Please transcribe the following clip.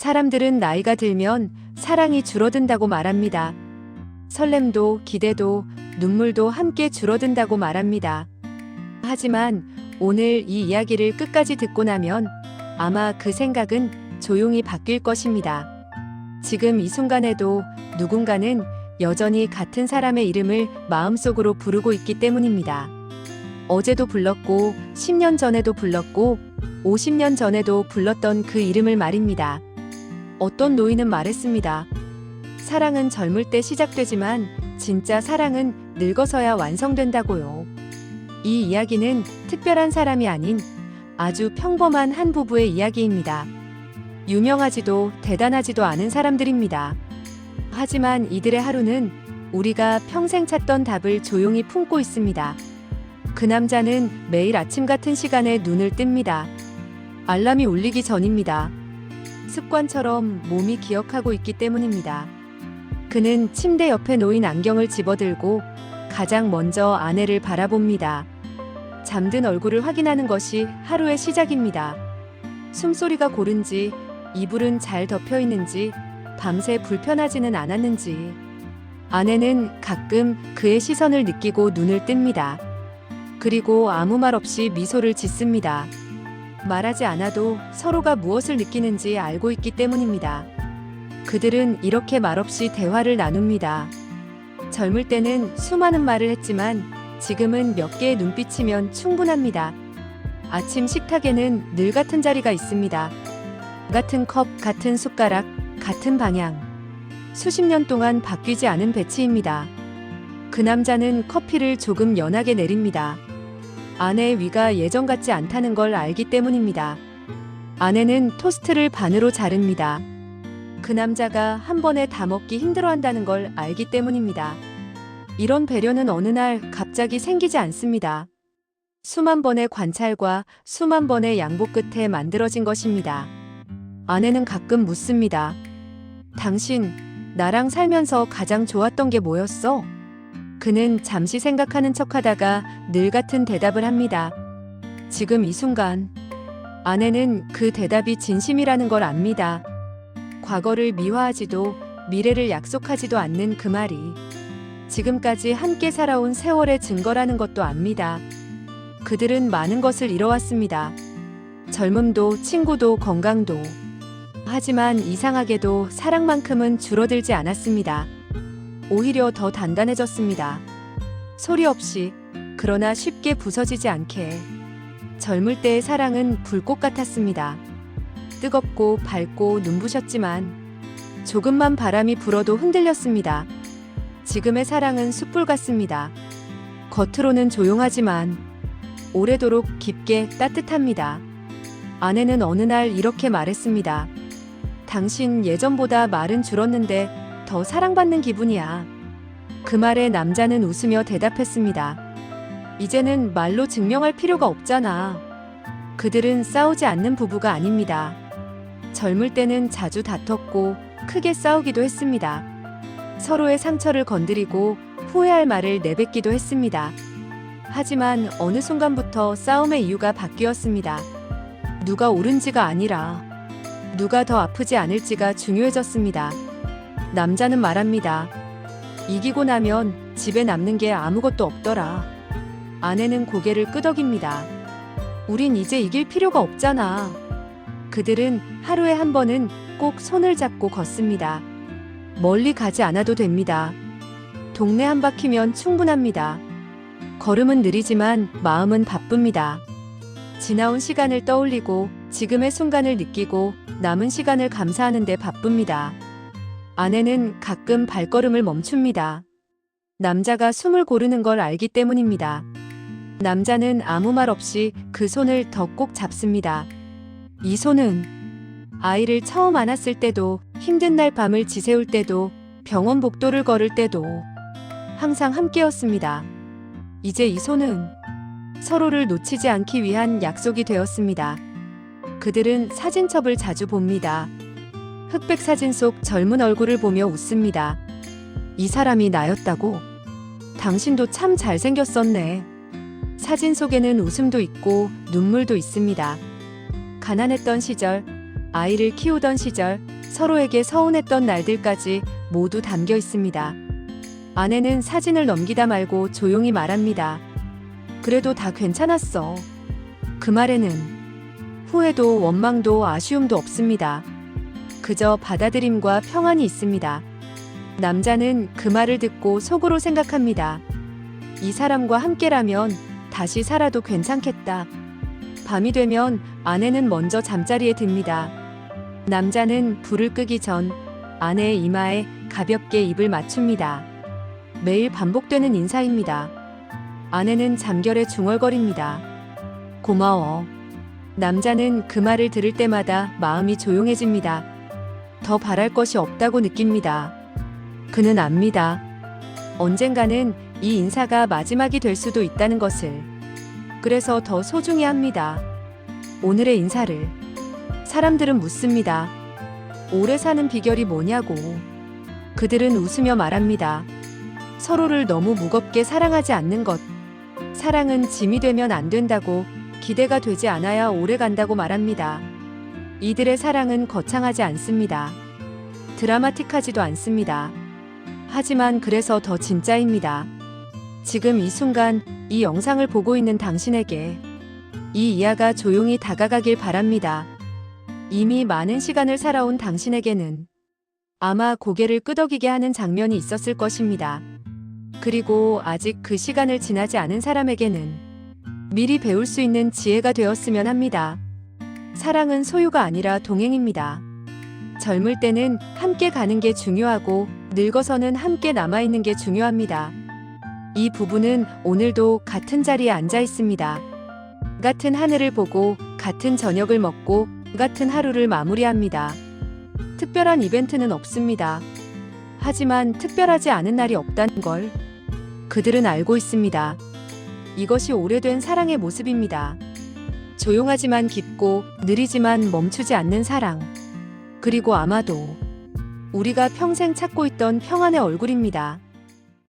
사람들은 나이가 들면 사랑이 줄어든다고 말합니다. 설렘도 기대도 눈물도 함께 줄어든다고 말합니다. 하지만 오늘 이 이야기를 끝까지 듣고 나면 아마 그 생각은 조용히 바뀔 것입니다. 지금 이 순간에도 누군가는 여전히 같은 사람의 이름을 마음속으로 부르고 있기 때문입니다. 어제도 불렀고 10년 전에도 불렀고 50년 전에도 불렀던 그 이름을 말입니다. 어떤 노인은 말했습니다. 사랑은 젊을 때 시작되지만 진짜 사랑은 늙어서야 완성된다고요. 이 이야기는 특별한 사람이 아닌 아주 평범한 한 부부의 이야기입니다. 유명하지도 대단하지도 않은 사람들입니다. 하지만 이들의 하루는 우리가 평생 찾던 답을 조용히 품고 있습니다. 그 남자는 매일 아침 같은 시간에 눈을 뜹니다. 알람이 울리기 전입니다. 습관처럼 몸이 기억하고 있기 때문입니다. 그는 침대 옆에 놓인 안경을 집어들고 가장 먼저 아내를 바라봅니다. 잠든 얼굴을 확인하는 것이 하루의 시작입니다. 숨소리가 고른지, 이불은 잘 덮여 있는지, 밤새 불편하지는 않았는지. 아내는 가끔 그의 시선을 느끼고 눈을 뜹니다. 그리고 아무 말 없이 미소를 짓습니다. 말하지 않아도 서로가 무엇을 느끼는지 알고 있기 때문입니다. 그들은 이렇게 말없이 대화를 나눕니다. 젊을 때는 수많은 말을 했지만 지금은 몇 개의 눈빛이면 충분합니다. 아침 식탁에는 늘 같은 자리가 있습니다. 같은 컵, 같은 숟가락, 같은 방향. 수십 년 동안 바뀌지 않은 배치입니다. 그 남자는 커피를 조금 연하게 내립니다. 아내의 위가 예전 같지 않다는 걸 알기 때문입니다. 아내는 토스트를 반으로 자릅니다. 그 남자가 한 번에 다 먹기 힘들어한다는 걸 알기 때문입니다. 이런 배려는 어느 날 갑자기 생기지 않습니다. 수만 번의 관찰과 수만 번의 양보 끝에 만들어진 것입니다. 아내는 가끔 묻습니다. 당신, 나랑 살면서 가장 좋았던 게 뭐였어? 그는 잠시 생각하는 척하다가 늘 같은 대답을 합니다. 지금 이 순간. 아내는 그 대답이 진심이라는 걸 압니다. 과거를 미화하지도 미래를 약속하지도 않는 그 말이 지금까지 함께 살아온 세월의 증거라는 것도 압니다. 그들은 많은 것을 잃어왔습니다. 젊음도, 친구도, 건강도. 하지만 이상하게도 사랑만큼은 줄어들지 않았습니다. 오히려 더 단단해졌습니다. 소리 없이, 그러나 쉽게 부서지지 않게. 젊을 때의 사랑은 불꽃 같았습니다. 뜨겁고 밝고 눈부셨지만 조금만 바람이 불어도 흔들렸습니다. 지금의 사랑은 숯불 같습니다. 겉으로는 조용하지만 오래도록 깊게 따뜻합니다. 아내는 어느 날 이렇게 말했습니다. 당신 예전보다 말은 줄었는데 더 사랑받는 기분이야. 그 말에 남자는 웃으며 대답했습니다. 이제는 말로 증명할 필요가 없잖아. 그들은 싸우지 않는 부부가 아닙니다. 젊을 때는 자주 다퉜고 크게 싸우기도 했습니다. 서로의 상처를 건드리고 후회할 말을 내뱉기도 했습니다. 하지만 어느 순간부터 싸움의 이유가 바뀌었습니다. 누가 옳은지가 아니라 누가 더 아프지 않을지가 중요해졌습니다. 남자는 말합니다. 이기고 나면 집에 남는 게 아무것도 없더라. 아내는 고개를 끄덕입니다. 우린 이제 이길 필요가 없잖아. 그들은 하루에 한 번은 꼭 손을 잡고 걷습니다. 멀리 가지 않아도 됩니다. 동네 한 바퀴면 충분합니다. 걸음은 느리지만 마음은 바쁩니다. 지나온 시간을 떠올리고 지금의 순간을 느끼고 남은 시간을 감사하는 데 바쁩니다. 아내는 가끔 발걸음을 멈춥니다. 남자가 숨을 고르는 걸 알기 때문입니다. 남자는 아무 말 없이 그 손을 더 꼭 잡습니다. 이 손은 아이를 처음 안았을 때도, 힘든 날 밤을 지새울 때도, 병원 복도를 걸을 때도 항상 함께였습니다. 이제 이 손은 서로를 놓치지 않기 위한 약속이 되었습니다. 그들은 사진첩을 자주 봅니다. 흑백 사진 속 젊은 얼굴을 보며 웃습니다. 이 사람이 나였다고? 당신도 참 잘생겼었네. 사진 속에는 웃음도 있고 눈물도 있습니다. 가난했던 시절, 아이를 키우던 시절, 서로에게 서운했던 날들까지 모두 담겨 있습니다. 아내는 사진을 넘기다 말고 조용히 말합니다. 그래도 다 괜찮았어. 그 말에는 후회도 원망도 아쉬움도 없습니다. 그저 받아들임과 평안이 있습니다. 남자는 그 말을 듣고 속으로 생각합니다. 이 사람과 함께라면 다시 살아도 괜찮겠다. 밤이 되면 아내는 먼저 잠자리에 듭니다. 남자는 불을 끄기 전 아내의 이마에 가볍게 입을 맞춥니다. 매일 반복되는 인사입니다. 아내는 잠결에 중얼거립니다. 고마워. 남자는 그 말을 들을 때마다 마음이 조용해집니다. 더 바랄 것이 없다고 느낍니다. 그는 압니다. 언젠가는 이 인사가 마지막이 될 수도 있다는 것을. 그래서 더 소중히 합니다. 오늘의 인사를. 사람들은 묻습니다. 오래 사는 비결이 뭐냐고. 그들은 웃으며 말합니다. 서로를 너무 무겁게 사랑하지 않는 것. 사랑은 짐이 되면 안 된다고, 기대가 되지 않아야 오래 간다고 말합니다. 이들의 사랑은 거창하지 않습니다. 드라마틱하지도 않습니다. 하지만 그래서 더 진짜입니다. 지금 이 순간 이 영상을 보고 있는 당신에게 이 이야가 조용히 다가가길 바랍니다. 이미 많은 시간을 살아온 당신에게는 아마 고개를 끄덕이게 하는 장면이 있었을 것입니다. 그리고 아직 그 시간을 지나지 않은 사람에게는 미리 배울 수 있는 지혜가 되었으면 합니다. 사랑은 소유가 아니라 동행입니다. 젊을 때는 함께 가는 게 중요하고 늙어서는 함께 남아있는 게 중요합니다. 이 부부는 오늘도 같은 자리에 앉아 있습니다. 같은 하늘을 보고 같은 저녁을 먹고 같은 하루를 마무리합니다. 특별한 이벤트는 없습니다. 하지만 특별하지 않은 날이 없다는 걸 그들은 알고 있습니다. 이것이 오래된 사랑의 모습입니다. 조용하지만 깊고 느리지만 멈추지 않는 사랑. 그리고 아마도 우리가 평생 찾고 있던 평안의 얼굴입니다.